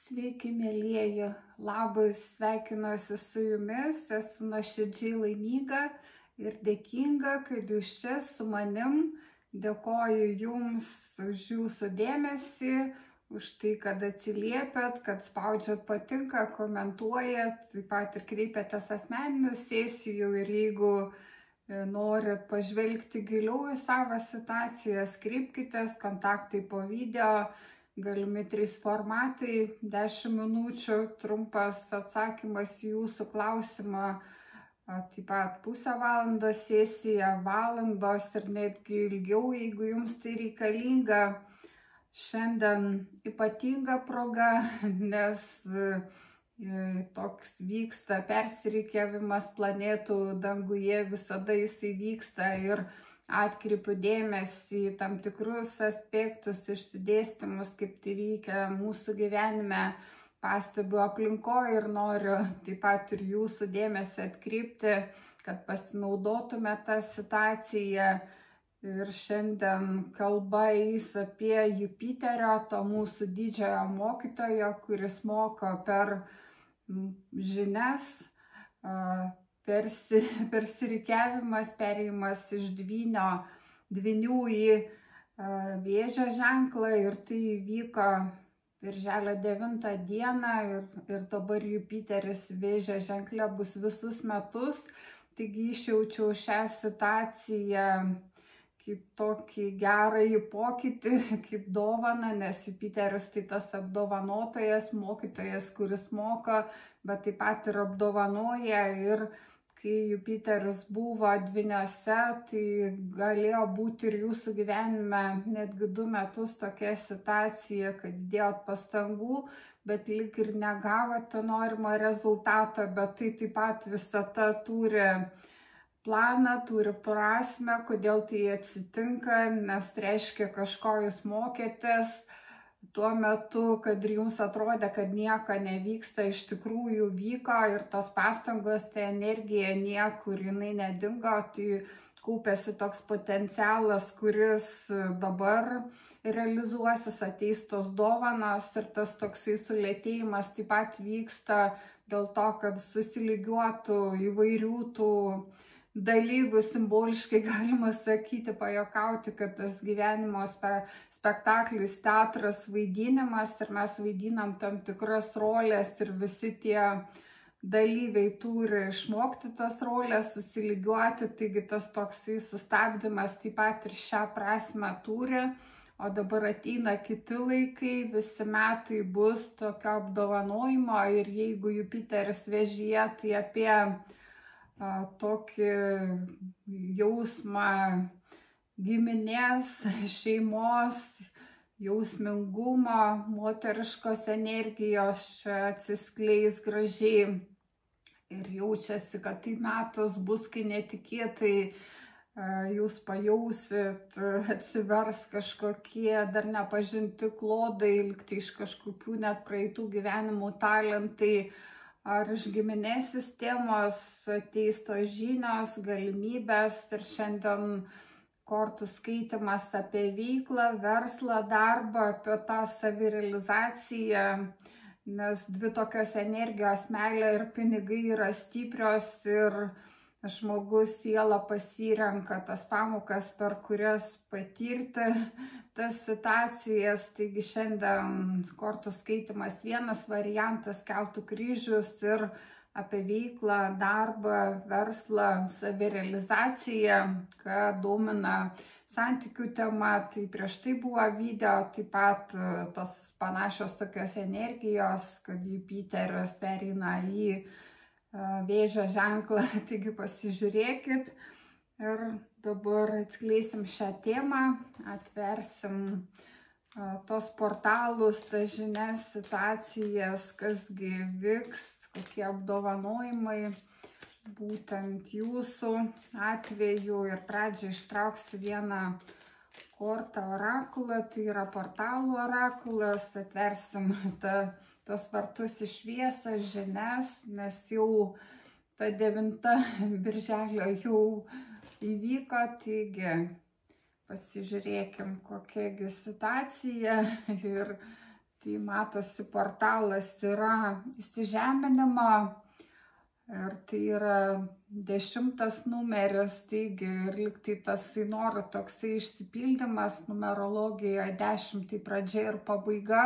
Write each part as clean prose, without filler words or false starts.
Sveiki, mėlyjeji, labas, sveikinuosi su jumis, esu nuoširdžiai laiminga ir dėkinga, kad jūs čia su manim. Dėkoju jums už jūsų dėmesį, už tai, kad atsiliepėt, kad spaudžiat patinka, komentuojat, taip pat ir kreipiatės asmeninių sesijų ir jeigu norit pažvelgti giliau į savo situacijas, kreipkitės, kontaktai po video. Galimi 3 formatai, 10 minučių, trumpas atsakymas į jūsų klausimą, taip pat pusę valandos sesija, valandos ir netgi ilgiau, jeigu jums tai reikalinga. Šiandien ypatinga proga, nes toks vyksta persirikiavimas planetų danguje, visada jisai vyksta ir atkreipiu dėmesį į tam tikrus aspektus, išsidėstymus, kaip tai veikia mūsų gyvenime, pastebiu aplinkoje ir noriu taip pat ir jūsų dėmesį atkreipti, kad pasinaudotume tą situaciją. Ir šiandien kalba eis apie Jupiterio, to mūsų didžiojo mokytojo, kuris moko per žinias, persirikiavimas, perėjimas iš dvynių į vėžio ženklą ir tai vyko birželio 9 dieną ir dabar Jupiteris vėžio ženkle bus visus metus, taigi išjaučiau šią situaciją kaip tokį gerąjį pokytį, kaip dovaną, nes Jupiteris tai tas apdovanotojas, mokytojas, kuris moko, bet taip pat ir apdovanoja. Ir kai Jupiteris buvo dvyniuose, tai galėjo būti ir jūsų gyvenime netgi 2 metus tokia situacija, kad dėjot pastangų, bet lyg ir negavote norimo rezultato, bet tai taip pat visata turi planą, turi prasmę, kodėl tai atsitinka, nes reiškia kažko jūs mokėtės tuo metu, kad ir jums atrodė, kad nieko nevyksta, iš tikrųjų vyko ir tos pastangos, tai energija niekur jinai nedingo, tai kaupėsi toks potencialas, kuris dabar realizuosis, ateis tos dovanos ir tas toksai sulėtėjimas taip pat vyksta dėl to, kad susilygiuotų įvairių tų dalyvių, simboliškai galima sakyti, pajuokauti, kad tas gyvenimo spektaklis, teatras, vaidinimas ir mes vaidinam tam tikras rolės ir visi tie dalyviai turi išmokti tas rolės, susilygiuoti, taigi tas toksai sustabdymas taip pat ir šią prasmę turi, o dabar ateina kiti laikai, visi metai bus tokio apdovanojimo ir jeigu Jupiteris vėžyje, tai apie tokį jausmą giminės, šeimos, jausmingumo, moteriškos energijos atsiskleis gražiai ir jaučiasi, kad tai metas bus, kai netikėtai jūs pajausit, atsivers kažkokie dar nepažinti klodai, liktai iš kažkokių net praeitų gyvenimų talentai, ar iš giminės sistemos ateis tos žinios, galimybės ir šiandien kortų skaitimas apie veiklą, verslą, darbą, apie tą savirealizaciją, nes 2 tokios energijos, meilė ir pinigai, yra stiprios ir žmogus siela pasirenka tas pamokas, per kurias patirti tas situacijas. Taigi šiandien kortų skaitimas vienas variantas, keltų kryžius ir apie veiklą, darbą, verslą, savirealizaciją, ką domina santykių tema. Tai prieš tai buvo video, taip pat tos panašios tokios energijos, kad Jupiteris pereina į vėžio ženklą, taigi pasižiūrėkit ir dabar atskleisim šią temą, atversim tos portalus, tas žinias, situacijas, kasgi vyks, kokie apdovanojimai būtent jūsų atveju. Ir pradžiai ištrauksiu vieną kortą orakulą, tai yra portalų orakulas, atversim tos vartus į šviesą, žinias, nes jau ta 9 birželio jau įvyko, taigi pasižiūrėkim, kokiagi situacija ir Tai matosi, portalas yra įsižeminimo ir tai yra 10 numeris, taigi ir liktai tasai noro toksai išsipildymas, numerologijoje 10 tai pradžia ir pabaiga,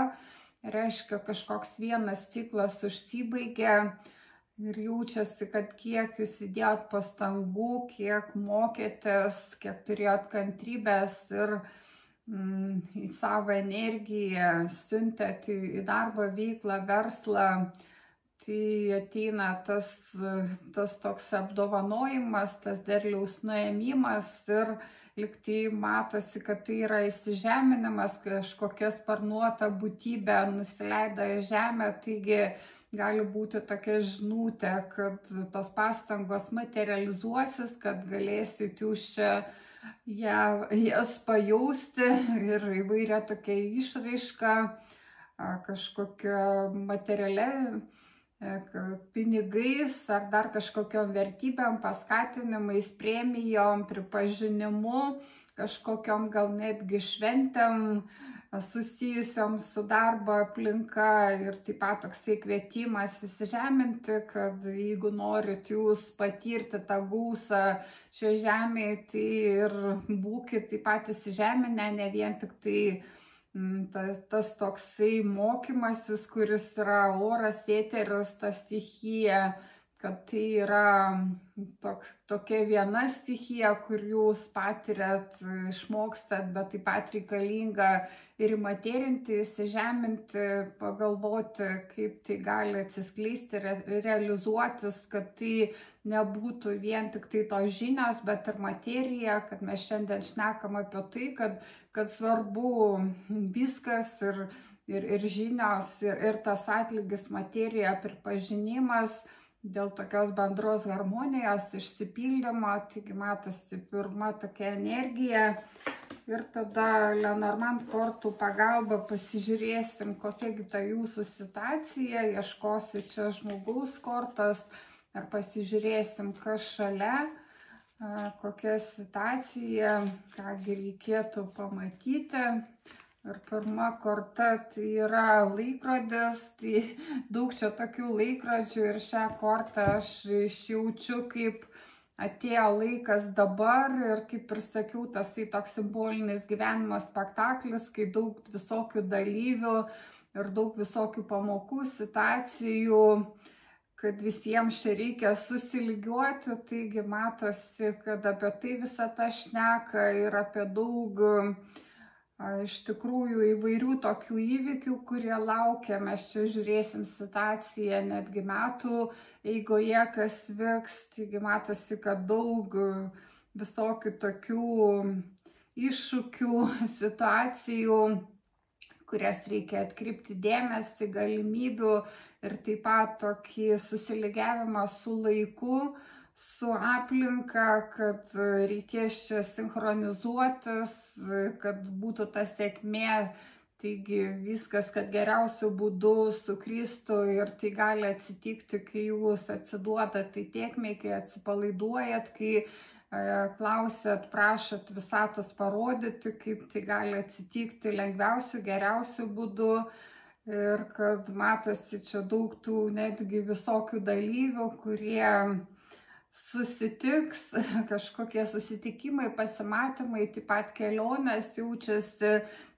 reiškia kažkoks vienas ciklas užsibaigė ir jaučiasi, kad kiek jūs įdėjot pastangų, kiek mokėtės, kiek turėjot kantrybės ir į savo energiją siuntėt į darbą, veiklą, verslą, tai ateina tas toks apdovanojimas, tas derliaus nuėmimas ir liktai matosi, kad tai yra įsižeminimas, kažkokia sparnuota būtybė nusileido į žemę, taigi gali būti tokia žinutė, kad tos pastangos materializuosis, kad galėsit jūs čia jas pajausti ir įvairia tokia išraiška, kažkokia materialia, pinigais ar dar kažkokiom vertybėm, paskatinimais, premijom, pripažinimu, kažkokiom gal netgi šventėm susijusiom su darbo aplinka ir taip pat toksai kvietimas įsižeminti, kad jeigu norit jūs patirti tą gausą šio žemėje, tai ir būkit taip pat įsižeminę, ne vien tik tai tas toksai mokymasis, kuris yra oras, eteris, ta stichija, kad tai yra tokia viena stichija, kur jūs patiriat, išmokstat, bet taip pat reikalinga ir įmaterinti, įsižeminti, pagalvoti, kaip tai gali atsiskleisti, realizuotis, kad tai nebūtų vien tik tai tos žinios, bet ir materija, kad mes šiandien šnekam apie tai, kad svarbu viskas ir žinios, ir tas atlygis, materija, pripažinimas, dėl tokios bendros harmonijos, išsipildymo, taigi matosi pirma tokia energija ir tada Lenormand kortų pagalba pasižiūrėsim, kokia ta jūsų situacija, ieškosiu čia žmogaus kortas ar pasižiūrėsim, kas šalia, kokia situacija, kągi reikėtų pamatyti. Ir pirma korta tai yra laikrodis, tai daug čia tokių laikrodžių ir šią kortą aš išjaučiu, kaip atėjo laikas dabar ir kaip ir sakiau, tasai toks simbolinis gyvenimo spektaklis, kai daug visokių dalyvių ir daug visokių pamokų, situacijų, kad visiems čia reikia susilygiuoti, taigi matosi, kad apie tai visą tą šneka ir apie daug iš tikrųjų įvairių tokių įvykių, kurie laukia. Mes čia žiūrėsim situaciją netgi metų eigoje, kas vyks. Taigi matosi, kad daug visokių tokių iššūkių, situacijų, kurias reikia atkreipti dėmesį, galimybių ir taip pat tokį susilygiavimą su laiku, su aplinka, kad reikės čia sinchronizuotis, kad būtų ta sėkmė, taigi viskas, kad geriausiu būdu sukristų ir tai gali atsitikti, kai jūs atsiduodat tai tėkmei, kai atsipalaiduojat, kai klausėt, prašot visatos parodyti, kaip tai gali atsitikti lengviausiu, geriausiu būdu. Ir kad matosi čia daug tų netgi visokių dalyvių, kurie susitiks, kažkokie susitikimai, pasimatymai, taip pat kelionės, jaučiasi,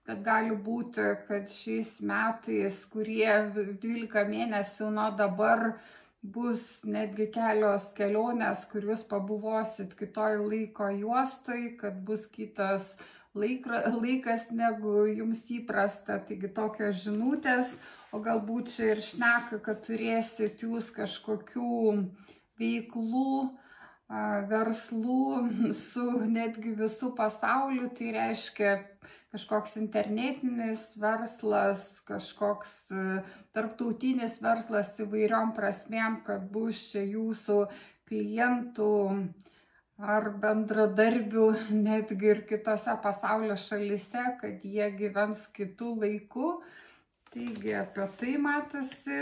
kad gali būti, kad šiais metais, kurie 12 mėnesių nuo dabar bus netgi kelios kelionės, kur jūs pabuvosit kitoj laiko juostoj, kad bus kitas laikas negu jums įprasta, taigi tokios žinutės, o galbūt čia ir šneka, kad turėsit jūs kažkokių veiklų, verslų su netgi visų pasauliu, tai reiškia kažkoks internetinis verslas, kažkoks tarptautinis verslas įvairiom prasmėm, kad bus čia jūsų klientų ar bendradarbių netgi ir kitose pasaulio šalyse, kad jie gyvens kitų laikų. Taigi apie tai matosi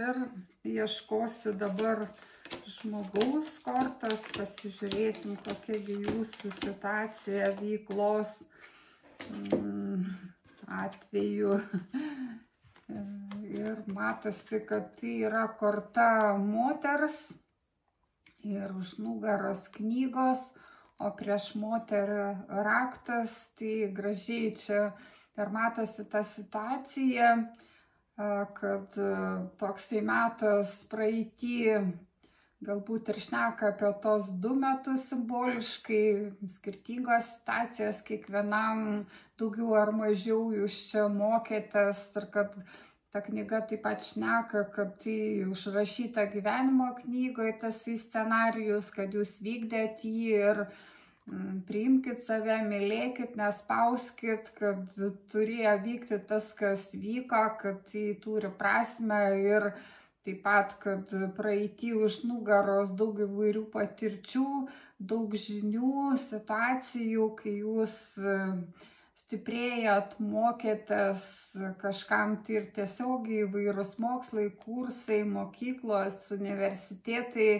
ir ieškosiu dabar žmogaus kortos, pasižiūrėsim, kokia jūsų situacija veiklos atveju. Ir matosi, kad tai yra korta moters ir už nugaros knygos, o prieš moterį raktas. Tai gražiai čia ir matosi ta situacija, kad toksai metas praeity galbūt ir šneka apie tos 2 metus simboliškai, skirtingos situacijos, kiekvienam daugiau ar mažiau jūs čia mokėtės, ir kad ta knyga taip pat šneka, kad tai užrašyta gyvenimo knygoje, tas scenarijus, kad jūs vykdėt jį ir priimkit save, mylėkit, nespauskit, kad turėjo vykti tas, kas vyko, kad tai turi prasmę ir taip pat, kad praeity už nugaros daug įvairių patirčių, daug žinių, situacijų, kai jūs stiprėjat, mokėtės kažkam, tai ir tiesiog įvairūs mokslai, kursai, mokyklos, universitetai,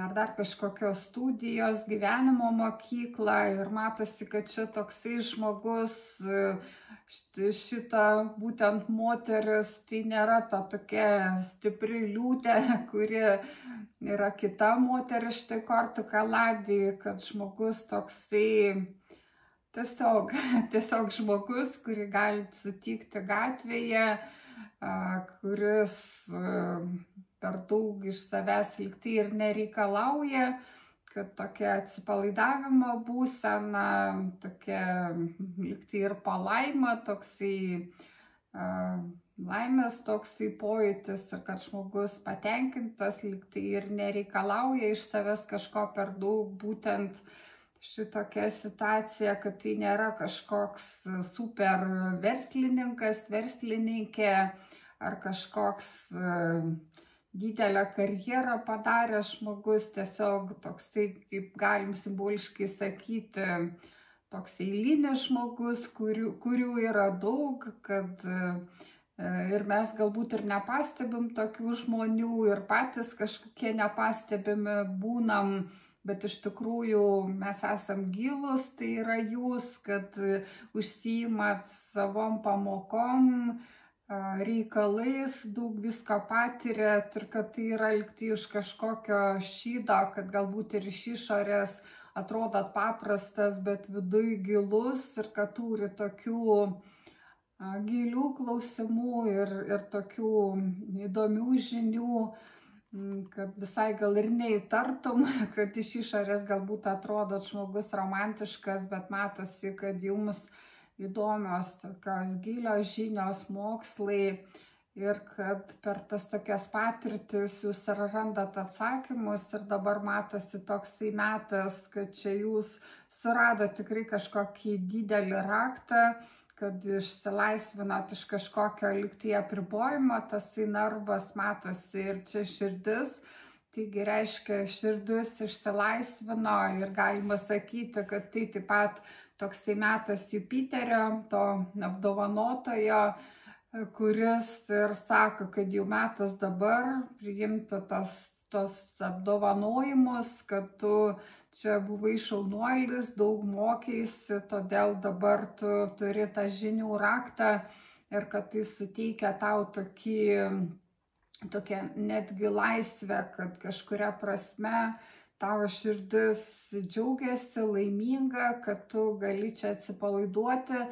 ar dar kažkokios studijos, gyvenimo mokykla. Ir matosi, kad čia toksai žmogus, šita būtent moteris, tai nėra ta tokia stipri liūtė, kuri yra kita moteris štai kortų kaladėje, kad žmogus toksai tiesiog žmogus, kurį galite sutikti gatvėje, kuris per daug iš savęs lygtai ir nereikalauja, kad tokia atsipalaidavimo būsena, tokia lygtai ir palaima, toksai laimės toksai pojūtis, ir kad žmogus patenkintas, lygtai ir nereikalauja iš savęs kažko per daug. Būtent šitokia situacija, kad tai nėra kažkoks super verslininkas, verslininkė, ar kažkoks didelę karjerą padaręs žmogus, tiesiog toksai, kaip galim simboliškai sakyti, toks eilinis žmogus, kurių yra daug, kad ir mes galbūt ir nepastebim tokių žmonių, ir patys kažkokie nepastebimi būnam, bet iš tikrųjų mes esam gilus, tai yra jūs, kad užsiimat savom pamokom, reikalais, daug visko patiriat, ir kad tai yra lygtai iš kažkokio šydo, kad galbūt ir iš išorės atrodot paprastas, bet viduj gilus, ir kad turi tokių gilių klausimų ir tokių įdomių žinių, kad visai gal ir neįtartum, kad iš išorės galbūt atrodot žmogus romantiškas, bet matosi, kad jums įdomios tokios gilios žinios, mokslai, ir kad per tas tokias patirtis jūs randat atsakymus. Ir dabar matosi toksai metas, kad čia jūs suradot tikrai kažkokį didelį raktą, kad išsilaisvinat iš kažkokio lygtai apribojimo, tasai narvas matosi, ir čia širdis. Taigi reiškia, širdis išsilaisvino, ir galima sakyti, kad tai taip pat toksai metas Jupiterio, to apdovanotojo, kuris ir sako, kad jau metas dabar priimti tos apdovanojimus, kad tu čia buvai šaunuolis, daug mokėsi, todėl dabar tu turi tą žinių raktą, ir kad tai suteikia tau tokia netgi laisvė, kad kažkuria prasme tavo širdis džiaugiasi, laiminga, kad tu gali čia atsipalaiduoti,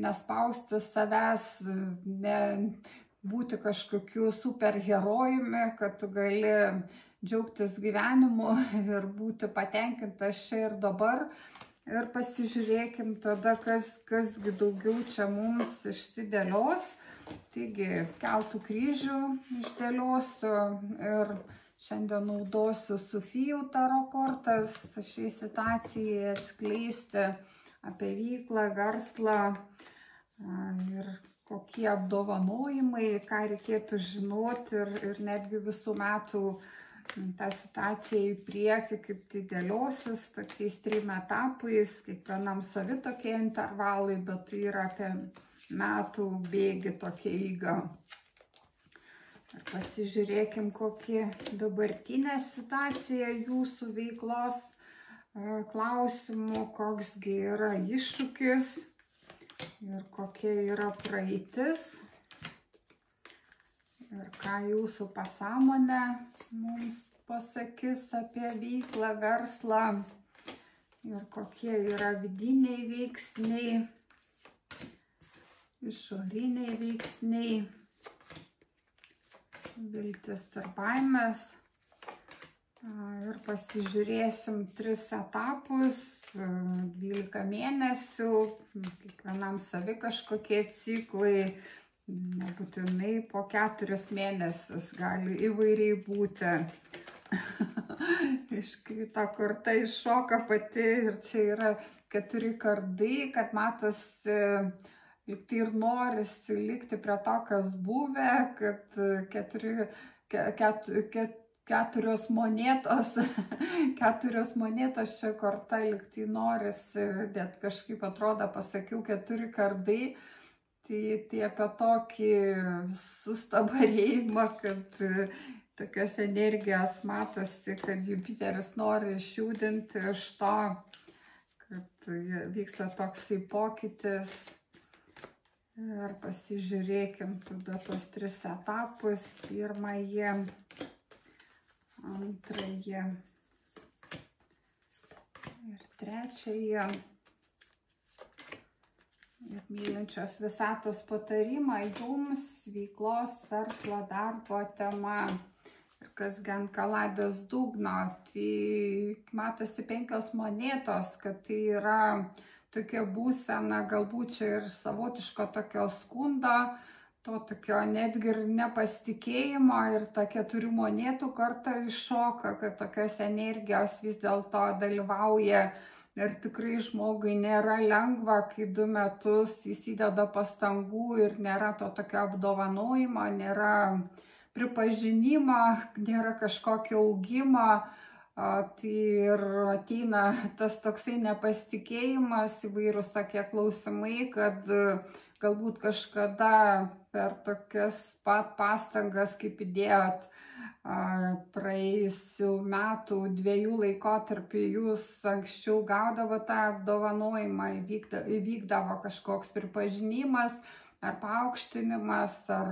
nespausti savęs, būti kažkokiu superherojumi, kad tu gali džiaugtis gyvenimu ir būti patenkintas čia ir dabar. Ir pasižiūrėkim tada, kasgi daugiau čia mums išsidėlios. Taigi, keltų kryžių išdėliosiu, ir šiandien naudosiu Sufijų taro kortas šiai situacijai atskleisti apie veiklą, verslą ir kokie apdovanojimai, ką reikėtų žinoti, ir netgi visų metų tą situaciją į priekį, kaip tai dėliosis tokiais 3 etapais, kiekvienam savi tokie intervalai, bet tai yra apie metų bėgi tokia eiga. Ir pasižiūrėkim, kokia dabartinė situacija jūsų veiklos klausimų, koksgi yra iššūkis ir kokia yra praeitis. Ir ką jūsų pasąmonė mums pasakys apie veiklą, verslą ir kokie yra vidiniai veiksniai, išoriniai veiksniai, viltis ir baimės. Ir pasižiūrėsim 3 etapus, 12 mėnesių, kiekvienam savi kažkokie ciklai, nebūtinai po 4 mėnesius, gali įvairiai būti. Iškrito korta, iššoka pati ir čia yra 4 kardai, kad matosi, lyg tai ir norisi likti prie to, kas buvę, kad 4 monetos, 4 monetos čia korta, lyg tai norisi, bet kažkaip atrodo, pasakiau 4 kardai. Tai apie tokį sustabarėjimą, kad tokios energijos matosi, kad Jupiteris nori išjudinti iš to, kad vyksta toksai pokytis. Ir pasižiūrėkim tada tos 3 etapus. Pirmąjį, antrąjį ir trečiąjį. Ir mylinčios visatos patarimą jums veiklos, verslo, darbo tema. Ir kas gan kaladės dugno, tai matosi 5 monetos, kad tai yra tokia būsena, galbūt čia ir savotiško tokio skundo, to tokio netgi ir nepasitikėjimo, ir ta 4 monetų karta iššoka, kad tokios energijos vis dėlto dalyvauja. Ir tikrai žmogui nėra lengva, kai 2 metus įsideda pastangų ir nėra to tokio apdovanojimo, nėra pripažinimo, nėra kažkokio augimo. Tai ir ateina tas toksai nepasitikėjimas, įvairūs tokie klausimai, kad galbūt kažkada per tokias pat pastangas, kaip įdėjot praėjusių metų 2 laikotarpį, jūs anksčiau gaudavo tą apdovanojimą, įvykdavo kažkoks pripažinimas ar paaukštinimas, ar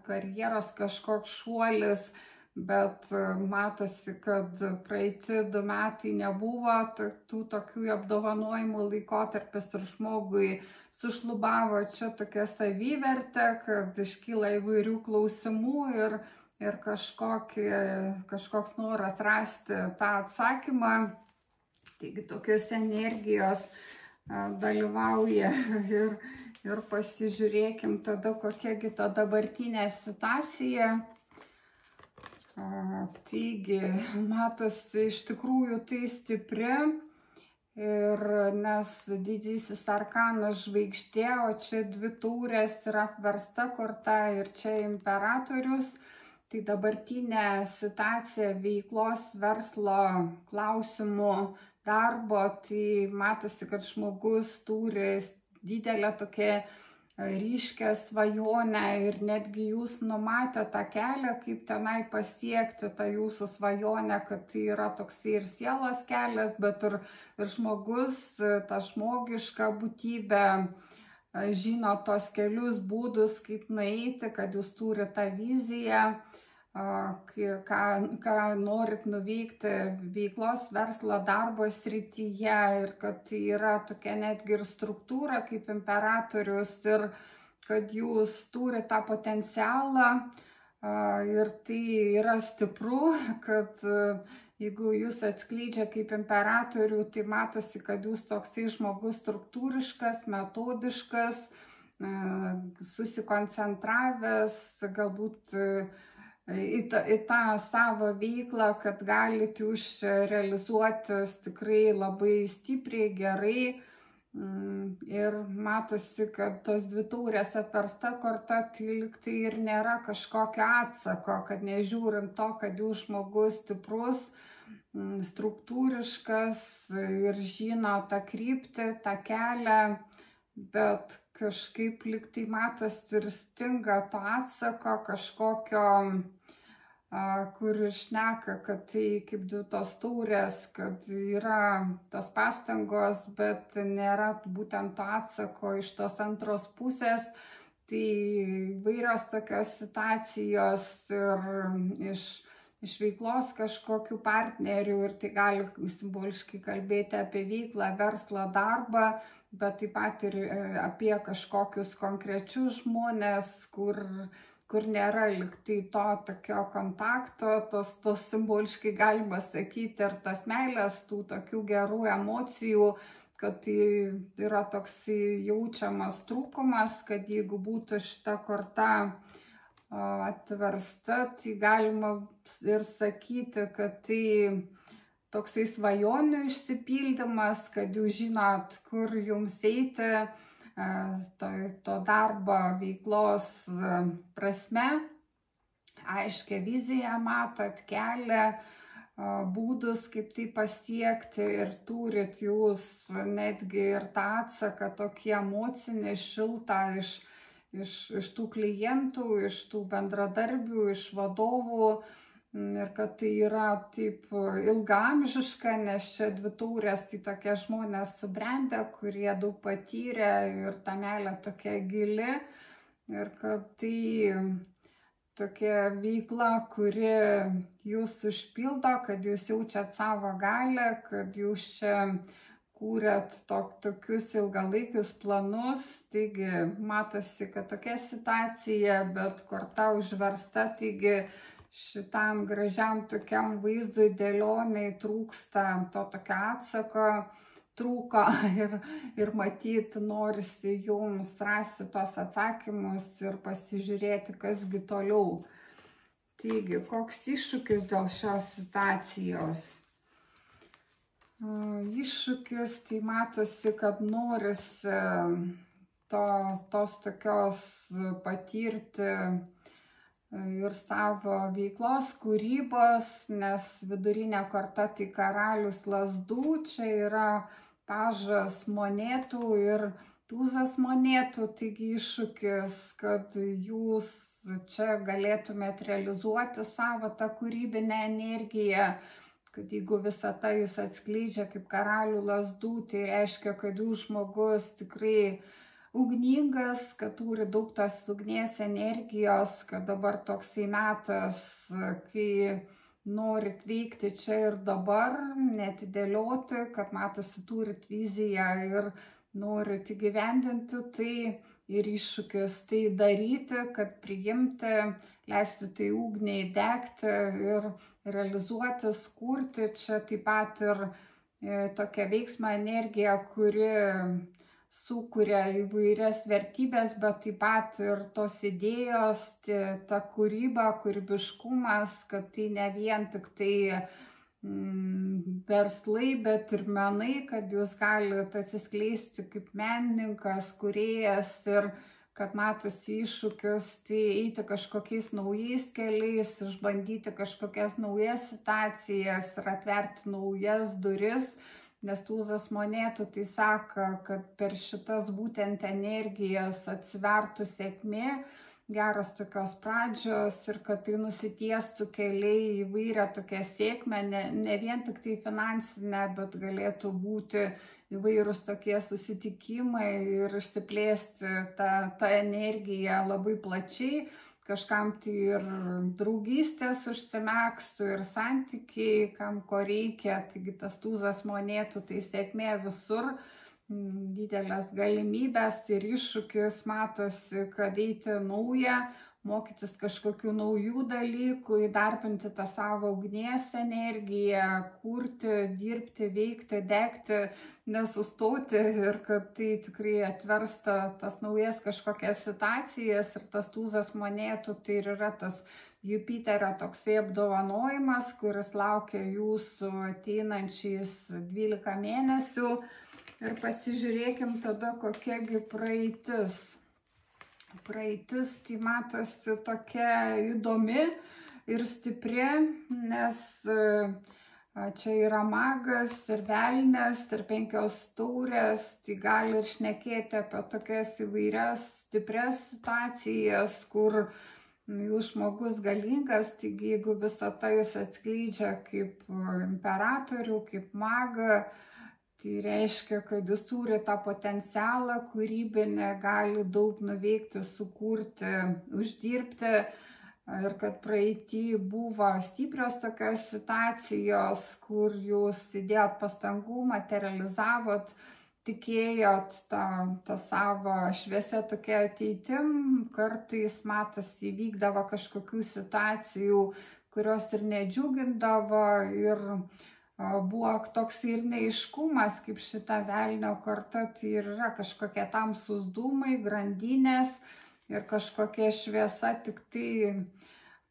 karjeros kažkoks šuolis, bet matosi, kad praeiti 2 metai nebuvo tų tokių apdovanojimų laikotarpis ir žmogui sušlubavo čia tokia savivertė, kad iškyla įvairių klausimų ir kažkoks noras rasti tą atsakymą. Taigi tokios energijos dalyvauja ir pasižiūrėkim tada, kokiagi ta dabartinė situacija. Taigi, matosi, iš tikrųjų tai stipri, ir nes didysis arkanas žvaigždė, o čia 2 taurės yra apversta korta ir čia imperatorius. Tai dabartinė situacija veiklos, verslo klausimų, darbo, tai matosi, kad žmogus turi didelę tokią ryškę svajonę ir netgi jūs numatę tą kelią, kaip tenai pasiekti tą jūsų svajonę, kad tai yra toksai ir sielos kelias, bet ir žmogus, ta žmogiška būtybė žino tos kelius būdus, kaip nueiti, kad jūs turite tą viziją, ką norit nuveikti veiklos, verslo, darbo srityje, ir kad tai yra tokia netgi ir struktūra kaip imperatorius, ir kad jūs turite tą potencialą, ir tai yra stipru, kad jeigu jūs atskleidžia kaip imperatorių, tai matosi, kad jūs toksai žmogus struktūriškas, metodiškas, susikoncentravęs, galbūt į tą savo veiklą, kad galite jūs realizuotis tikrai labai stipriai, gerai. Ir matosi, kad tos 2 taurės apversta korta, tai lyg tai ir nėra kažkokio atsako, kad nežiūrint to, kad jūs žmogus stiprus, struktūriškas ir žino tą kryptį, tą kelią, bet kažkaip lyg tai matosi ir stinga to atsako kažkokio, kur šneka, kad tai kaip 2 tos taurės, kad yra tos pastangos, bet nėra būtent to atsako iš tos antros pusės. Tai vairios tokios situacijos ir iš veiklos kažkokių partnerių, ir tai gali simboliškai kalbėti apie veiklą, verslą, darbą, bet taip pat ir apie kažkokius konkrečius žmonės, kur nėra liktai to tokio kontakto, tos simboliškai galima sakyti, ir tos meilės, tų tokių gerų emocijų, kad tai yra toks jaučiamas trūkumas, kad jeigu būtų šita korta atversta, tai galima ir sakyti, kad tai toksai svajonių išsipildymas, kad jūs žinot, kur jums eiti, to darbo veiklos prasme, aiškia vizija matot, kelią, būdus, kaip tai pasiekti, ir turit jūs netgi ir tą atsaką tokį emocinį, šiltą iš tų klientų, iš tų bendradarbių, iš vadovų, ir kad tai yra taip ilgaamžiška, nes čia 2 taurės tai tokie žmonės subrendę, kurie daug patyrė, ir ta meilė tokia gili, ir kad tai tokia veikla, kuri jūs užpildo, kad jūs jaučiat savo galią, kad jūs čia kūrėt tokius ilgalaikius planus. Taigi matosi, kad tokia situacija, bet korta užversta, taigi šitam gražiam tokiam vaizdui, dėlioniai trūksta to tokio atsako, trūko, ir matyti norisi jums rasti tos atsakymus ir pasižiūrėti, kasgi toliau. Taigi, koks iššūkis dėl šios situacijos? Iššūkis, tai matosi, kad norisi tos tokios patirti ir savo veiklos, kūrybos, nes vidurinė korta tai karalius lazdų, čia yra pažas monetų ir tūzas monetų, taigi iššūkis, kad jūs čia galėtumėt realizuoti savo tą kūrybinę energiją, kad jeigu visata jūs atskleidžia kaip karalių lazdų, tai reiškia, kad jūs žmogus tikrai ugningas, kad turi daug tos ugnies energijos, kad dabar toksai metas, kai norit veikti čia ir dabar, netidėlioti, kad matosi turit viziją ir norit įgyvendinti tai, ir iššūkis tai daryti, kad priimti, leisti tai ugniai degti ir realizuotis, kurti. Čia taip pat ir tokia veiksmo energija, kuri sukuria įvairias vertybės, bet taip pat ir tos idėjos, ta kūryba, kūrybiškumas, kad tai ne vien tik tai verslai, bet ir menai, kad jūs galite atsiskleisti kaip menininkas, kūrėjas, ir kad matosi iššūkis, tai eiti kažkokiais naujais keliais, išbandyti kažkokias naujas situacijas ir atverti naujas duris. Nes tūzas monetų tai sako, kad per šitas būtent energijas atsivertų sėkmė, geros tokios pradžios, ir kad tai nusitiestų keliai įvairią tokią sėkmę, ne vien tik tai finansinę, bet galėtų būti įvairūs tokie susitikimai ir išsiplėsti tą energiją labai plačiai. Kažkam tai ir draugystės užsimegztų, ir santykiai, kam ko reikia. Taigi tas tūzas monetų, tai sėkmė visur, didelės galimybės ir iššūkis matosi, kad eiti naują, mokytis kažkokių naujų dalykų, įdarbinti tą savo ugnies energiją, kurti, dirbti, veikti, degti, nesustoti, ir kad tai tikrai atversta tas naujas kažkokias situacijas. Ir tas tūzas monetų tai ir yra tas Jupiterio toksai apdovanojimas, kuris laukia jūsų ateinančiais 12 mėnesių. Ir pasižiūrėkim tada, kokiagi praeitis. Praeitis tai matosi tokia įdomi ir stipri, nes čia yra magas ir velnias ir 5 taurės, tai gali ir šnekėti apie tokias įvairias stiprias situacijas, kur jūs žmogus galingas. Taigi jeigu visą tai jis atskleidžia kaip imperatorių, kaip magą, Tai reiškia, kad jis turi tą potencialą kūrybinį, gali daug nuveikti, sukurti, uždirbti. Ir kad praeity buvo stiprios tokios situacijos, kur jūs įdėjot pastangų, materializavot, tikėjot tą savo šviesę tokia ateitim, kartais matosi įvykdavo kažkokių situacijų, kurios ir nedžiugindavo, ir buvo toks ir neaiškumas, kaip šita velnio karta, tai yra kažkokie tamsūs dūmai, grandinės ir kažkokia šviesa tik tai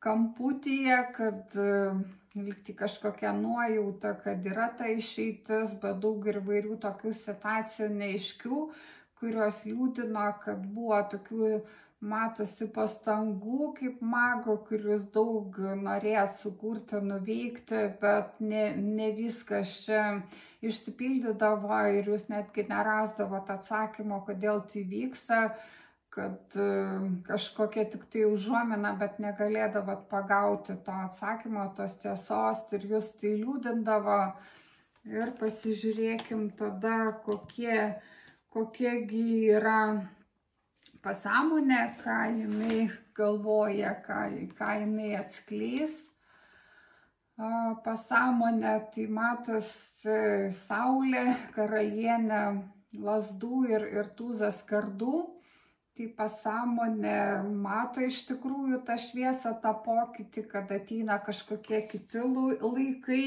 kamputyje, kad likti kažkokia nuojauta, kad yra ta išeitis, bet daug ir vairių tokių situacijų neaiškių, kurios liūdino, kad buvo tokių, matosi, pastangų kaip mago, kurius daug norėjot sukurti, nuveikti, bet ne viskas čia išsipildydavo ir jūs netgi nerasdavot atsakymo, kodėl tai vyksta, kad kažkokia tik tai užuomina, bet negalėdavot pagauti to atsakymo, tos tiesos ir jūs tai liūdindavo. Ir pasižiūrėkim tada, kokiegi yra pasąmonė, ką jinai galvoja, ką jinai atskleis. Pasąmonė, tai matosi Saulė, karalienė lazdų ir tūzas kardų. Tai pasąmonė mato iš tikrųjų tą šviesą, tą pokytį, kad ateina kažkokie kiti laikai,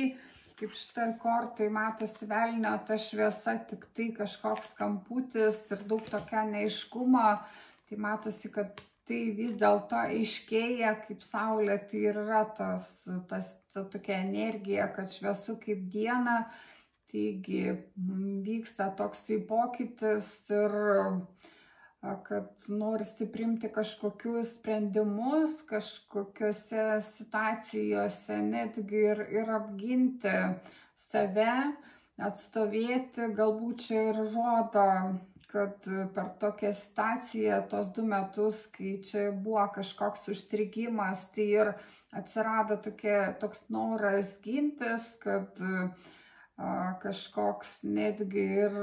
kaip šitoj kortoj matosi velnio ta šviesa, tik tai kažkoks kamputis ir daug tokio neaiškumo. Tai matosi, kad tai vis dėlto aiškėja, kaip Saulė, tai yra ta tokia energija, kad šviesu kaip diena. Taigi vyksta toksai pokytis ir kad norisi priimti kažkokius sprendimus, kažkokiose situacijose netgi ir apginti save, atstovėti. Galbūt čia ir rodo, kad per tokią situaciją, tos 2 metus, kai čia buvo kažkoks užstrigimas, tai ir atsirado toks noras gintis, kad kažkoks netgi ir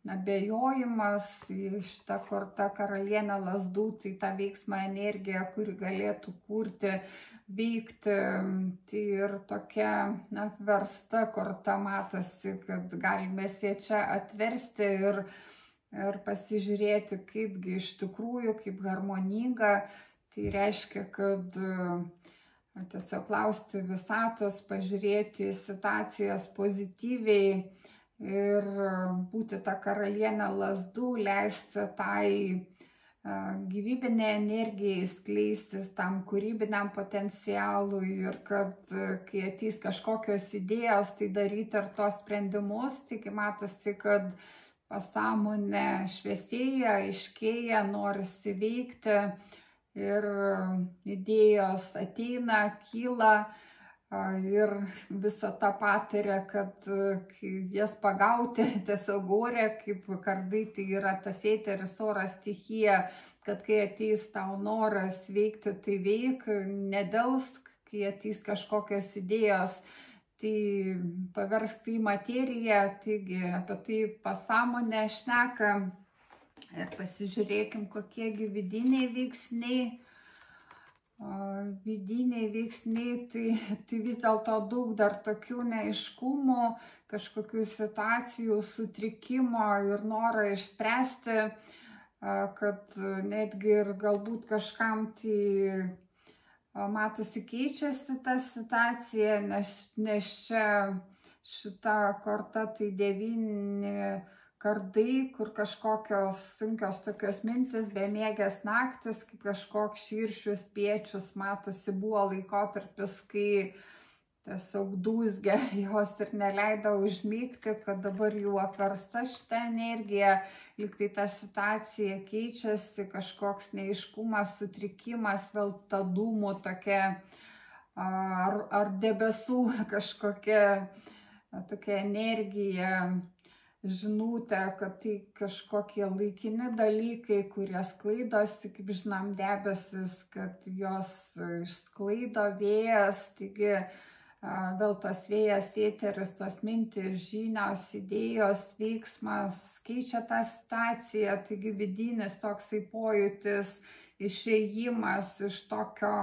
abejojimas, šita korta karalienė lazdų, tai ta veiksmo energija, kuri galėtų kurti, veikti, tai ir tokia versta korta matosi, kad galime ją čia atversti ir pasižiūrėti, kaipgi iš tikrųjų, kaip harmoninga. Tai reiškia, kad tiesiog klausti visatos, pažiūrėti situacijas pozityviai ir būti tą karalienę lazdų, leisti tai gyvybinė energijai skleistis, tam kūrybiniam potencialui ir kad kai ateis kažkokios idėjos, tai daryti ir tos sprendimus. Taigi matosi, kad pasąmonė šviesėja, aiškėja, norisi veikti ir idėjos ateina, kyla. Ir visą tą patiria, kad jas pagauti tiesiog ore, kaip kardai, tai yra tas eteris, oras, stichija, kad kai ateis tau noras veikti, tai veik, nedelsk, kai ateis kažkokios idėjos, tai paversk tai materiją. Taigi apie tai pasąmonė šneka. Ir pasižiūrėkim, kokiegi vidiniai veiksniai. Vidiniai veiksniai, tai vis dėlto daug dar tokių neaiškumų, kažkokių situacijų, sutrikimo ir norą išspręsti, kad netgi ir galbūt kažkam tai matosi keičiasi ta situacija, nes čia šita korta tai 9 kardai, kur kažkokios sunkios tokios mintis, bemiegės naktis, kaip kažkoks širšius, spiečius, matosi, buvo laikotarpis, kai tiesiog dūzgė jos ir neleido užmygti, kad dabar jau apversta šitą energiją, lyg tai ta situacija keičiasi, kažkoks neaiškumas, sutrikimas, vėl ta dūmų tokia ar debesų kažkokia tokia energija, žinutė, kad tai kažkokie laikini dalykai, kurie sklaidosi, kaip žinom, debesis, kad jos išsklaido vėjas. Taigi vėl tas vėjas, eteris, tos mintys, žinios, idėjos, veiksmas keičia tą situaciją, taigi vidinis toksai pojūtis, išėjimas iš tokio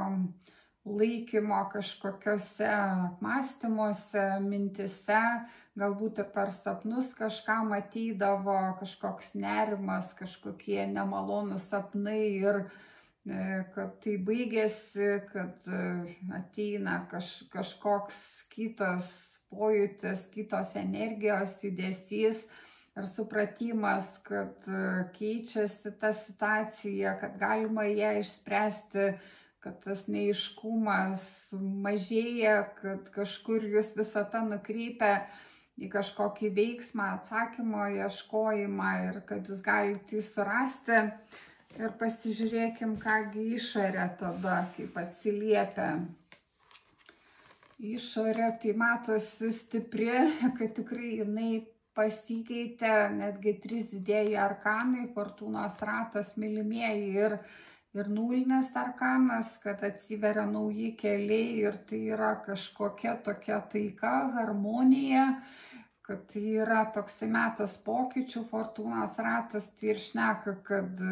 laikymo kažkokiuose apmąstymuose, mintise, galbūt ir per sapnus kažką matydavo, kažkoks nerimas, kažkokie nemalonūs sapnai ir kad tai baigėsi, kad ateina kažkoks kitas pojūtis, kitos energijos, judesys ir supratimas, kad keičiasi ta situacija, kad galima ją išspręsti, kad tas neaiškumas mažėja, kad kažkur jūs visata nukreipia į kažkokį veiksmą, atsakymo ieškojimą ir kad jūs galite jį surasti. Ir pasižiūrėkim, kągi išorė tada, kaip atsiliepia. Išorė tai matosi stipri, kad tikrai jinai pasikeitė, netgi 3 didieji arkanai, fortūnos ratas, mylimieji ir nulinis arkanas, kad atsiveria nauji keliai ir tai yra kažkokia tokia taika, harmonija, kad tai yra toksai metas pokyčių, fortūnos ratas, tai ir šneka, kad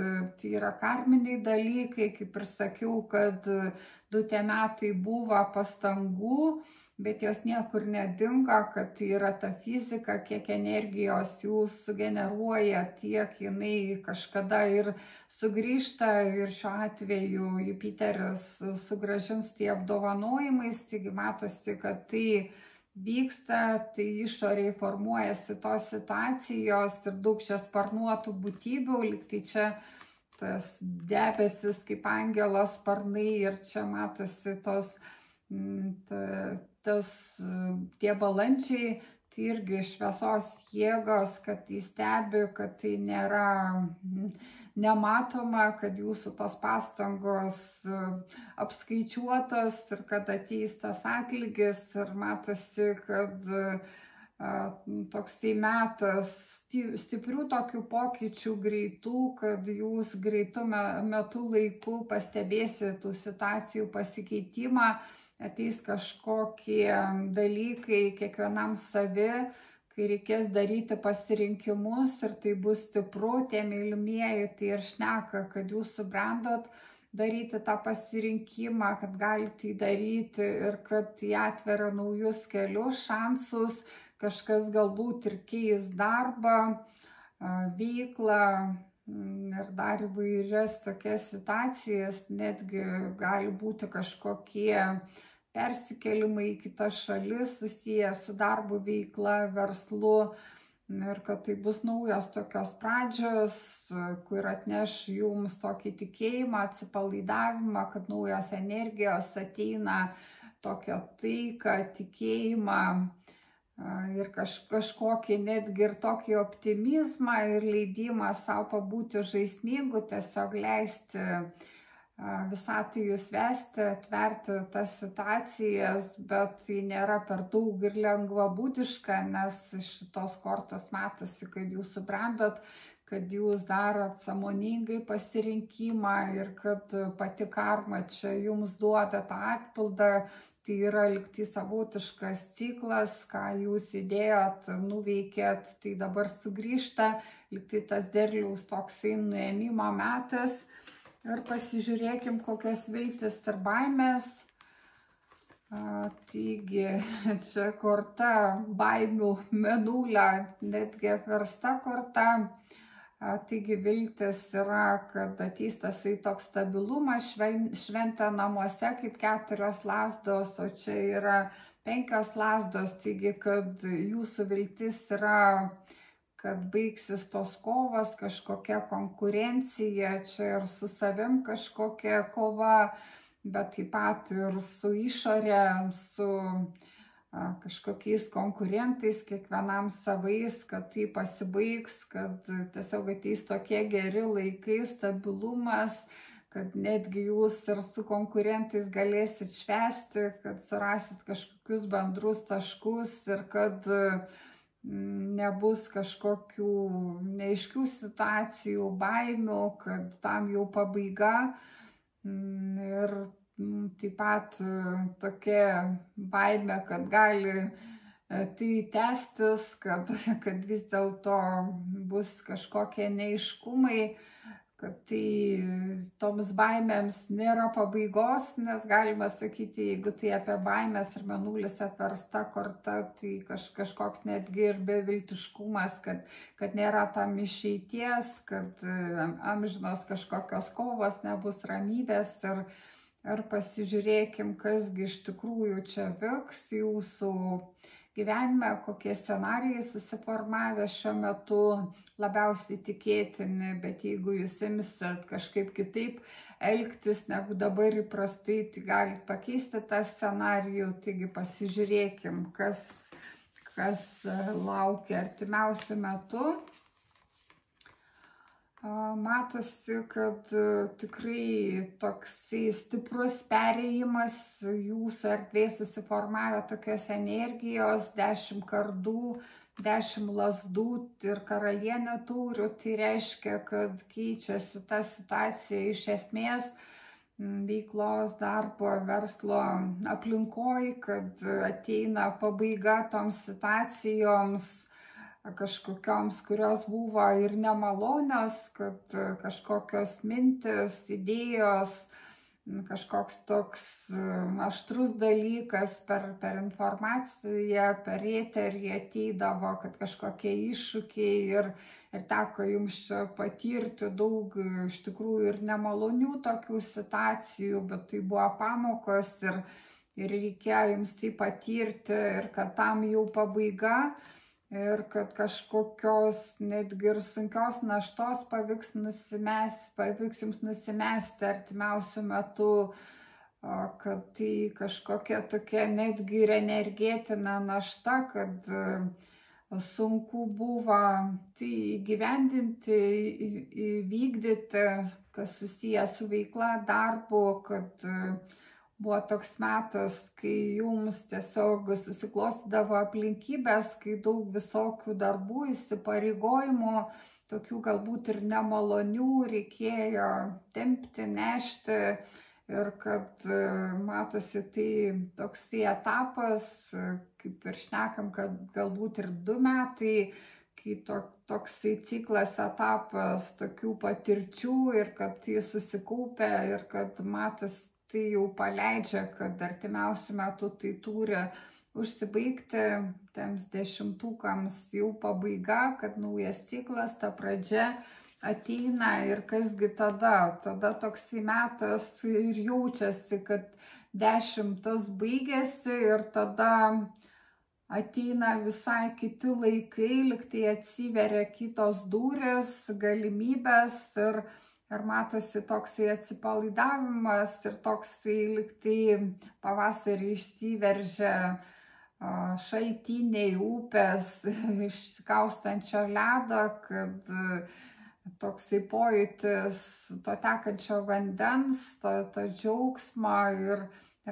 tai yra karminiai dalykai, kaip ir sakiau, kad 2 tie metai buvo pastangų, bet jos niekur nedingo, kad tai yra ta fizika, kiek energijos jūs sugeneruoja, tiek jinai kažkada ir sugrįžta ir šiuo atveju Jupiteris sugrąžins tie apdovanojimais, taigi matosi, kad tai vyksta, tai išoriai formuojasi tos situacijos ir daug čia sparnuotų būtybių, lyg tai čia tas debesis kaip angelo sparnai ir čia matosi tie balandžiai, tai irgi šviesos jėgos, kad jis stebi, kad tai nėra nematoma, kad jūsų tos pastangos apskaičiuotos ir kad ateis tas atlygis ir matosi, kad toksai metas stiprių tokių pokyčių greitų, kad jūs greitu metu laiku pastebėsit tų situacijų pasikeitimą, ateis kažkokie dalykai kiekvienam savi, kai reikės daryti pasirinkimus ir tai bus stipru, tie mylimieji tai ir šneka, kad jūs subrendot daryti tą pasirinkimą, kad galite jį daryti ir kad jie atveria naujus kelius, šansus, kažkas galbūt ir keis darbą, veiklą ir dar įvairias tokias situacijas, netgi gali būti kažkokie persikelimai į kitas šalis susiję su darbo veikla, verslu ir kad tai bus naujos tokios pradžios, kur atneš jums tokį tikėjimą, atsipalaidavimą, kad naujos energijos ateina, tokią taiką, tikėjimą ir kažkokį netgi ir tokį optimizmą ir leidimą savo pabūti žaismingu, tiesiog leisti visatai jūs vesti, atverti tas situacijas, bet tai nėra per daug ir lengvabūdiška, nes šitos kortos matosi, kad jūs subrendot, kad jūs darot sąmoningai pasirinkimą ir kad pati karma čia jums duoda tą atpildą. Tai yra liktai savotiškas ciklas, ką jūs įdėjot, nuveikėt, tai dabar sugrįžta, liktai tas derliaus toksai nuėmimo metas. Ir pasižiūrėkim, kokios viltis ir baimės. Taigi, čia korta baimių mėnulio, netgi apversta korta. Taigi viltis yra, kad ateis tasai toks stabilumas, šventė namuose kaip 4 lazdos, o čia yra 5 lazdos, taigi kad jūsų viltis yra, kad baigsis tos kovos, kažkokia konkurencija, čia ir su savim kažkokia kova, bet taip pat ir su išorė, su kažkokiais konkurentais, kiekvienam savais, kad tai pasibaigs, kad tiesiog ateis tokie geri laikai, stabilumas, kad netgi jūs ir su konkurentais galėsit švęsti, kad surasit kažkokius bendrus taškus ir kad nebus kažkokių neaiškių situacijų, baimių, kad tam jau pabaiga. Ir taip pat tokia baimė, kad gali tai tęstis, kad vis dėlto bus kažkokie neaiškumai, kad tai toms baimėms nėra pabaigos, nes galima sakyti, jeigu tai apie baimės ir Mėnulis apversta korta, tai kažkoks netgi ir beviltiškumas, kad nėra tam išeities, kad amžinos kažkokios kovos, nebus ramybės ir pasižiūrėkim, kasgi iš tikrųjų čia vyks jūsų gyvenime, kokie scenarijai susiformavę šiuo metu labiausiai tikėtini, bet jeigu jūs imsit kažkaip kitaip elgtis negu dabar įprastai, tai galite pakeisti tą scenarijų, taigi pasižiūrėkim, kas laukia artimiausiu metu. Matosi, kad tikrai toksai stiprus perėjimas jūsų erdvėje susiformavę tokios energijos, 10 kardų, 10 lazdų ir karalienė taurių, tai reiškia, kad keičiasi ta situacija iš esmės veiklos, darbo, verslo aplinkoj, kad ateina pabaiga toms situacijoms, kažkokioms, kurios buvo ir nemalonios, kad kažkokios mintis, idėjos, kažkoks toks aštrus dalykas per informaciją, per eterį ateidavo, kad kažkokie iššūkiai ir teko jums čia patirti daug iš tikrųjų ir nemalonių tokių situacijų, bet tai buvo pamokos ir reikėjo jums tai patirti ir kad tam jau pabaiga. Ir kad kažkokios netgi ir sunkios naštos pavyks jums nusimesti artimiausiu metu, kad tai kažkokia tokia netgi ir energetinė našta, kad sunku buvo tai įgyvendinti, įvykdyti, kas susiję su veikla, darbu, kad buvo toks metas, kai jums tiesiog susiklostydavo aplinkybės, kai daug visokių darbų, įsipareigojimų, tokių galbūt ir nemalonių reikėjo tempti, nešti ir kad matosi tai toksai etapas, kaip ir šnekam, kad galbūt ir 2 metai, kai toksai ciklas, etapas tokių patirčių ir kad tai susikaupia ir kad matosi, tai jau paleidžia, kad artimiausiu metu tai turi užsibaigti, tiems 10-ukams jau pabaiga, kad naujas ciklas, ta pradžia ateina ir kasgi tada toksai metas ir jaučiasi, kad 10 baigėsi ir tada ateina visai kiti laikai, lyg tai atsiveria kitos durys, galimybės ir matosi toksai atsipalaidavimas ir toksai lyg tai pavasarį išsiveržia šaltiniai, upės išsikaustančio ledo, kad toksai pojūtis to tekančio vandens, to džiaugsmo ir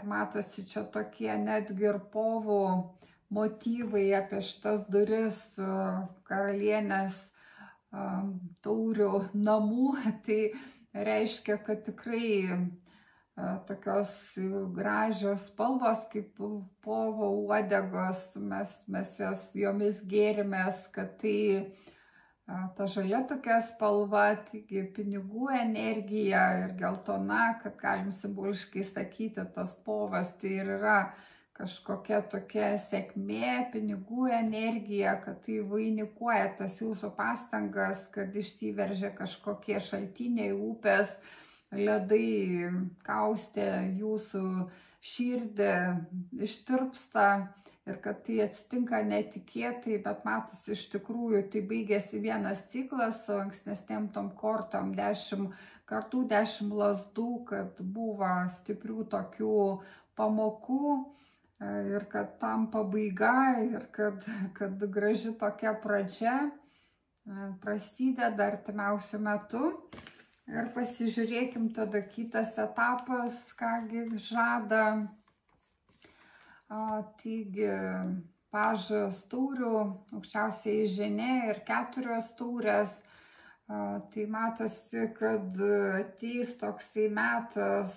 matosi čia tokie netgi ir povų motyvai apie šitas duris karalienės taurių namų, tai reiškia, kad tikrai tokios gražios spalvos kaip povo uodegos, mes jomis gėrimės, kad tai ta žalia tokia spalva, taigi pinigų energija ir geltona, kad galim simboliškai sakyti, tas povas tai ir yra kažkokia tokia sėkmė, pinigų energija, kad tai vainikuoja tas jūsų pastangas, kad išsiveržia kažkokie šaltiniai, upės, ledai kaustė jūsų širdį, ištirpsta ir kad tai atsitinka netikėtai, bet matosi iš tikrųjų, tai baigėsi vienas ciklas su ankstesnėm tom kortom, 10 kartų, 10 lazdų, kad buvo stiprių tokių pamokų. Ir kad tam pabaiga ir kad graži tokia pradžia prasideda artimiausiu metu. Ir pasižiūrėkim tada kitas etapas, kągi žada. Taigi pažas taurių, aukščiausiai žinia ir 4 taurės. Tai matosi, kad ateis toksai metas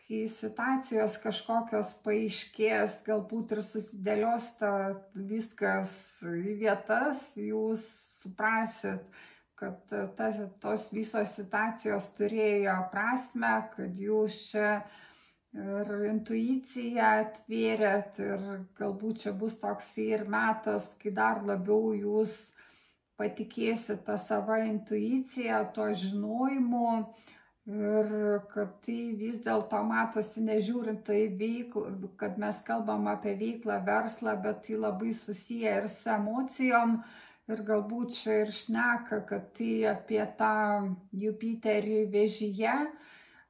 kai situacijos kažkokios paaiškės, galbūt ir susidėlios viskas į vietas, jūs suprasit, kad tos visos situacijos turėjo prasmę, kad jūs čia ir intuiciją atvėrėt ir galbūt čia bus toks ir metas, kai dar labiau jūs patikėsit tą savo intuiciją, to žinojimu ir kad tai vis dėlto matosi, nežiūrint tai veiklą, kad mes kalbam apie veiklą, verslą, bet tai labai susiję ir su emocijom ir galbūt čia ir šneka, kad tai apie tą Jupiterį Vėžyje,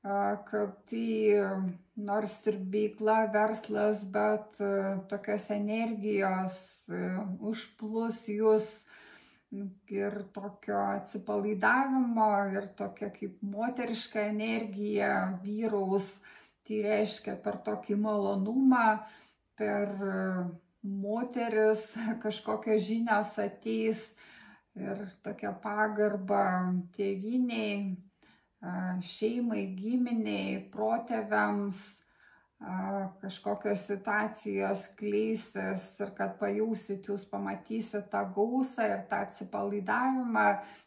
kad tai nors ir veikla, verslas, bet tokios energijos užplus jūs ir tokio atsipalaidavimo ir tokia kaip moteriška energija vyraus, tai reiškia per tokį malonumą, per moteris kažkokios žinios ateis ir tokia pagarba tėviniai, šeimai, giminiai, protėviams, kažkokios situacijos kleisis ir kad pajausit, jūs pamatysit tą gausą ir tą atsipalaidavimą,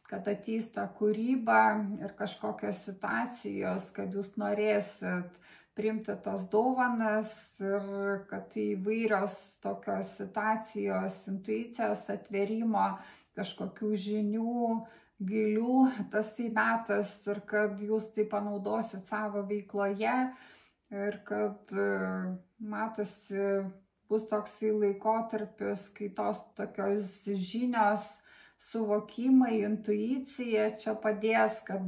kad ateis ta kūryba ir kažkokios situacijos, kad jūs norėsit priimti tas dovanas ir kad įvairios tokios situacijos, intuicijos atvėrimo, kažkokių žinių, gilių, tas metas ir kad jūs tai panaudosit savo veikloje ir kad matosi bus toksai laikotarpis, kai tos tokios žinios, suvokimai, intuicija čia padės, kad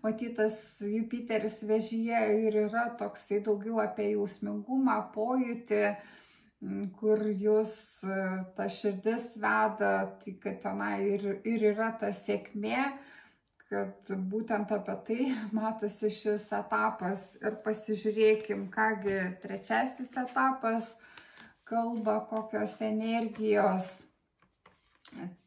matytas Jupiteris Vėžyje ir yra toksai daugiau apie jausmingumą, pojūtį, kur jūs ta širdis veda, tai kad tenai ir yra ta sėkmė, kad būtent apie tai matosi šis etapas. Ir pasižiūrėkim, kągi trečiasis etapas kalba, kokios energijos.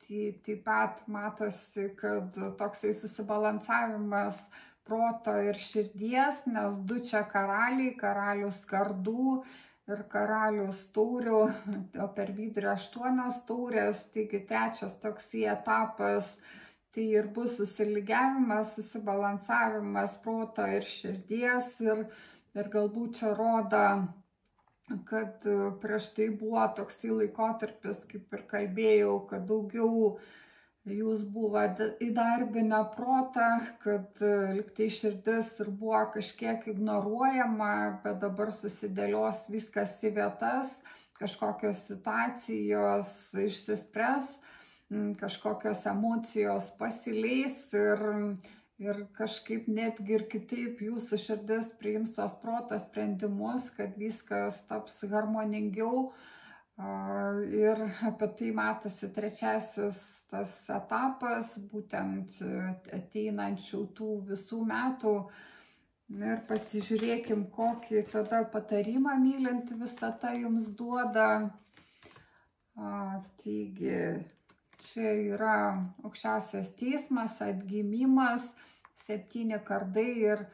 Taip pat matosi, kad toksai susibalansavimas proto ir širdies, nes du čia karaliai, karalius kardų ir karalius taurių, o per vidurį 8 taurės, taigi trečias toksai etapas, tai ir bus susilygiavimas, susibalansavimas proto ir širdies ir galbūt čia rodo, kad prieš tai buvo toksai laikotarpis, kaip ir kalbėjau, kad daugiau jūs buvo įdarbinę protą, kad liktai širdis ir buvo kažkiek ignoruojama, bet dabar susidėlios viskas į vietas, kažkokios situacijos išsispręs, kažkokios emocijos pasileis ir kažkaip netgi ir kitaip jūsų širdis priims tos proto sprendimus, kad viskas taps harmoningiau. Ir apie tai matosi trečiasis tas etapas, būtent ateinančių tų visų metų. Ir pasižiūrėkim, kokį tada patarimą mylinti visata jums duoda. Taigi, čia yra aukščiausias teismas, atgimimas, 7 kardai ir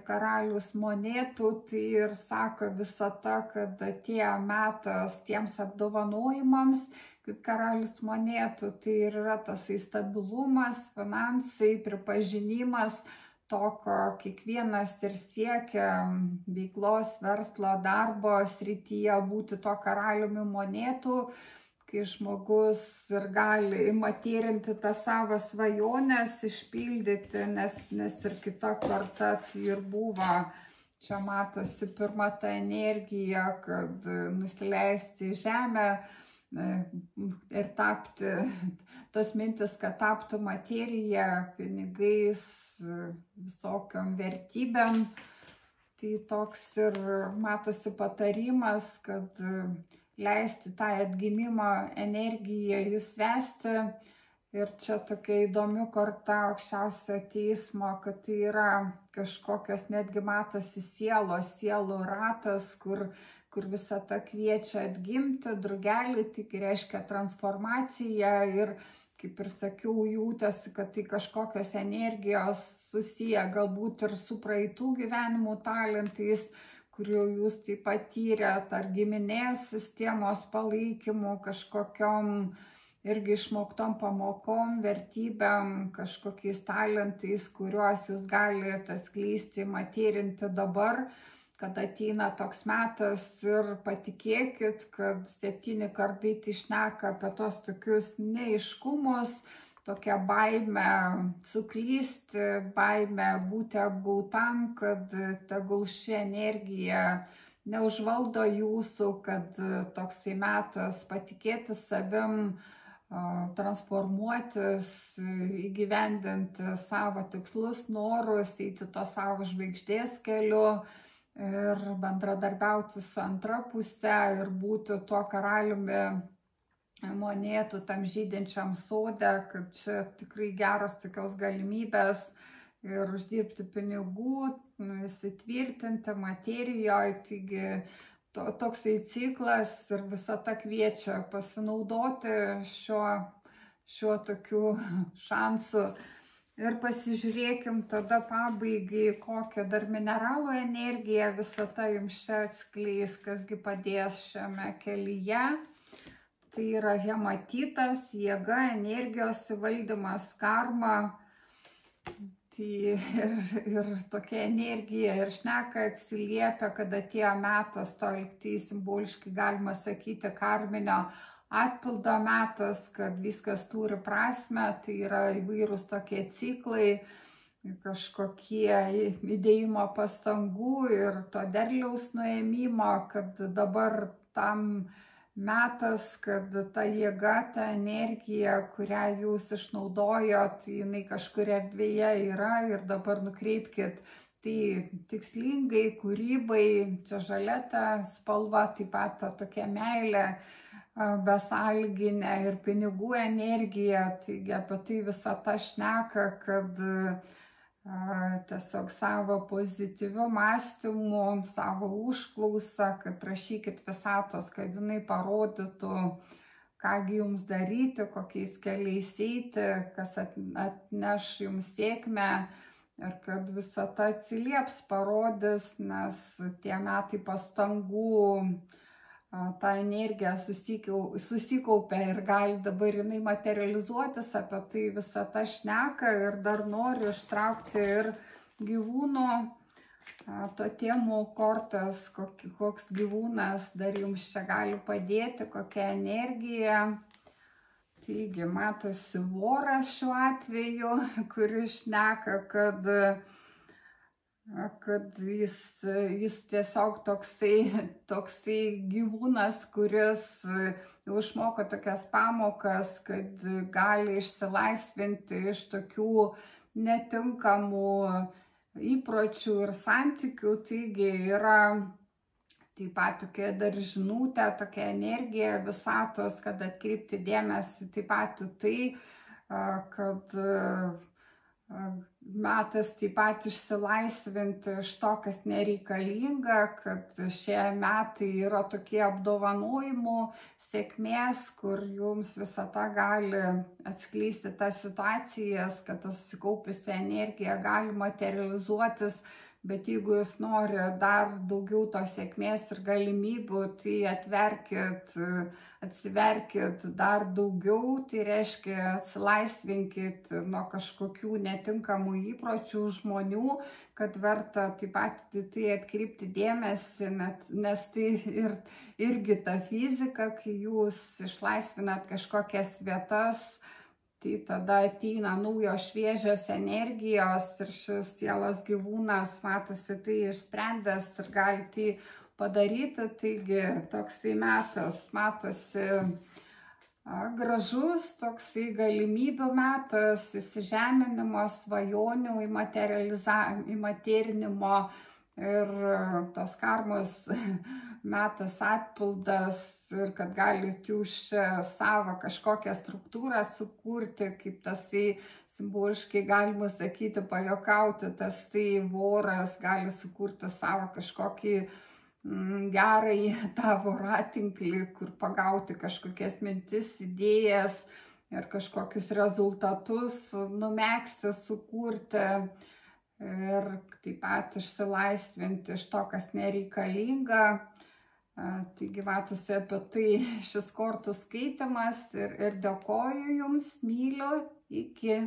karalius monetų, tai ir sako visata, kad atėjo metas tiems apdovanojimams, kaip karalius monetų, tai ir yra tas stabilumas, finansai, pripažinimas to, ko kiekvienas ir siekia veiklos, verslo, darbo srityje, būti to karaliumi monetų, kai žmogus ir gali materinti tą savo svajonės, išpildyti, nes ir kita karta tai ir buvo. Čia matosi pirma ta energija, kad nusileisti į žemę ir tapti, tos mintis, kad taptų materija, pinigais, visokiom vertybėm. Tai toks ir matosi patarimas, kad leisti tą atgimimo energiją jūs vesti. Ir čia tokia įdomi korta aukščiausio teismo, kad tai yra kažkokios netgi matosi sielų ratas, kur visata kviečia atgimti, drugelį, tik reiškia transformaciją ir kaip ir sakiau, jautėsi, kad tai kažkokios energijos susiję galbūt ir su praeitų gyvenimų talentais, kurių jūs taip patyrėt, ar giminės sistemos palaikymu, kažkokiom irgi išmoktom pamokom, vertybėm, kažkokiais talentais, kuriuos jūs galite atskleisti, materinti dabar, kad ateina toks metas ir patikėkit, kad 7 kartai tai šneka apie tos tokius neaiškumus, tokia baime suklysti, baime būti apgautam, kad tegul ši energija neužvaldo jūsų, kad toksai metas patikėti savim, transformuotis, įgyvendinti savo tikslus, norus, eiti to savo žvaigždės keliu ir bendradarbiauti su antra pusė ir būti tuo karaliumi monėtų tam žydinčiam sode, kad čia tikrai geros tokios galimybės ir uždirbti pinigų, įsitvirtinti materijoje. Taigi toksai ciklas ir visata kviečia pasinaudoti šiuo tokiu šansu. Ir pasižiūrėkim tada pabaigai, kokią dar mineralų energiją visata jums čia atskleis, kasgi padės šiame kelyje. Tai yra hematitas, jėga, energijos įvaldymas, karma. Tai ir tokia energija ir šneka atsiliepia, kad atėjo metas, to lygtai simboliškai galima sakyti karminio atpildo metas, kad viskas turi prasme, tai yra įvairūs tokie ciklai, kažkokie įdėjimo pastangų ir to derliaus nuėmimo, kad dabar tam metas, kad ta jėga, ta energija, kurią jūs išnaudojot, jinai kažkur erdvėje yra ir dabar nukreipkit tai tikslingai, kūrybai, čia žalia ta spalva, taip pat ta tokia meilė, besąlyginė ir pinigų energija, taigi apie tai visata šneka, kad tiesiog savo pozityviu mąstymu, savo užklausą, kad prašykit visatos, kad jinai parodytų, kągi jums daryti, kokiais keliais eiti, kas atneš jums sėkmę ir kad visata atsilieps, parodys, nes tie metai pastangų, ta energija susikaupia ir gali dabar jinai materializuotis, apie tai visata šneka ir dar nori ištraukti ir gyvūnų totemų kortas, koks gyvūnas dar jums čia gali padėti, kokia energija. Taigi matosi voras šiuo atveju, kuris šneka, kad jis tiesiog toksai gyvūnas, kuris jau išmoko tokias pamokas, kad gali išsilaisvinti iš tokių netinkamų įpročių ir santykių. Taigi yra taip pat tokia dar žinutė, tokia energija visatos, kad atkreipti dėmesį taip pat tai, kad metas taip pat išsilaisvinti iš to, kas nereikalinga, kad šie metai yra tokie apdovanojimų, sėkmės, kur jums visata gali atskleisti tas situacijas, kad tas susikaupusi energija gali materializuotis. Bet jeigu jūs nori dar daugiau tos sėkmės ir galimybių, tai atsiverkit dar daugiau, tai reiškia atsilaisvinkit nuo kažkokių netinkamų įpročių žmonių, kad verta taip pat tai atkreipti dėmesį, nes tai irgi ta fizika, kai jūs išlaisvinat kažkokias vietas, tai tada ateina naujos šviežios energijos ir šis sielos gyvūnas matosi tai išsprendęs ir gali tai padaryti. Taigi toksai metas matosi gražus, toksai galimybių metas, įsižeminimo, svajonių, įmaterinimo ir tos karmos metas atpildas. Ir kad galite jūs savo kažkokią struktūrą sukurti, kaip tasai simboliškai galima sakyti, pajokauti, tasai voras gali sukurti savo kažkokį gerąjį tą voratinklį, kur pagauti kažkokias mintis, idėjas ir kažkokius rezultatus numegzti, sukurti ir taip pat išsilaisvinti iš to, kas nereikalinga. Taigi matosi apie tai šis kortų skaitimas ir dėkoju jums, myliu, iki.